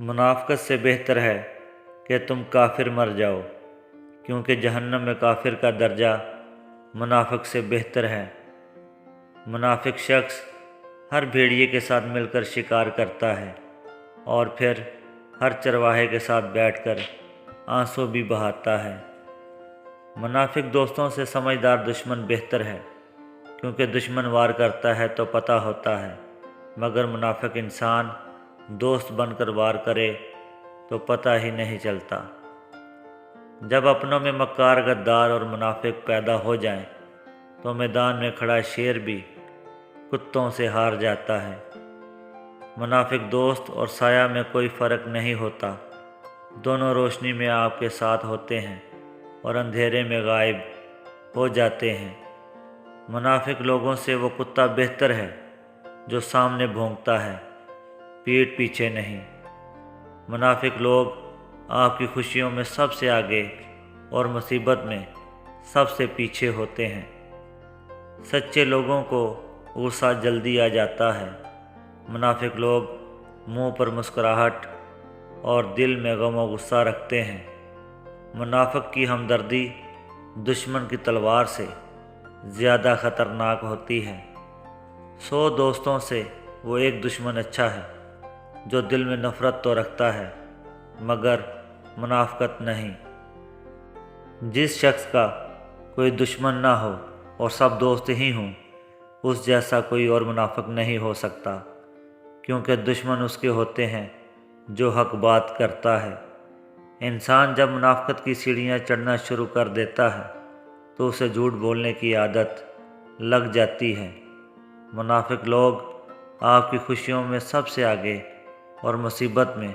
منافقت سے بہتر ہے کہ تم کافر مر جاؤ، کیونکہ جہنم میں کافر کا درجہ منافق سے بہتر ہے۔ منافق شخص ہر بھیڑیے کے ساتھ مل کر شکار کرتا ہے اور پھر ہر چرواہے کے ساتھ بیٹھ کر آنسو بھی بہاتا ہے۔ منافق دوستوں سے سمجھدار دشمن بہتر ہے، کیونکہ دشمن وار کرتا ہے تو پتہ ہوتا ہے، مگر منافق انسان دوست بن کر وار کرے تو پتہ ہی نہیں چلتا۔ جب اپنوں میں مکار، غدار اور منافق پیدا ہو جائیں تو میدان میں کھڑا شیر بھی کتوں سے ہار جاتا ہے۔ منافق دوست اور سایہ میں کوئی فرق نہیں ہوتا، دونوں روشنی میں آپ کے ساتھ ہوتے ہیں اور اندھیرے میں غائب ہو جاتے ہیں۔ منافق لوگوں سے وہ کتا بہتر ہے جو سامنے بھونکتا ہے، پیٹھ پیچھے نہیں۔ منافق لوگ آپ کی خوشیوں میں سب سے آگے اور مصیبت میں سب سے پیچھے ہوتے ہیں۔ سچے لوگوں کو غصہ جلدی آ جاتا ہے، منافق لوگ منہ پر مسکراہٹ اور دل میں غم و غصہ رکھتے ہیں۔ منافق کی ہمدردی دشمن کی تلوار سے زیادہ خطرناک ہوتی ہے۔ 100 دوستوں سے وہ ایک دشمن اچھا ہے جو دل میں نفرت تو رکھتا ہے مگر منافقت نہیں۔ جس شخص کا کوئی دشمن نہ ہو اور سب دوست ہی ہوں، اس جیسا کوئی اور منافق نہیں ہو سکتا، کیونکہ دشمن اس کے ہوتے ہیں جو حق بات کرتا ہے۔ انسان جب منافقت کی سیڑھیاں چڑھنا شروع کر دیتا ہے تو اسے جھوٹ بولنے کی عادت لگ جاتی ہے۔ منافق لوگ آپ کی خوشیوں میں سب سے آگے اور مصیبت میں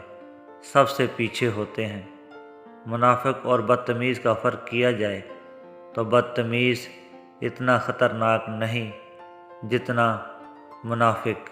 سب سے پیچھے ہوتے ہیں۔ منافق اور بدتمیز کا فرق کیا جائے تو بدتمیز اتنا خطرناک نہیں جتنا منافق۔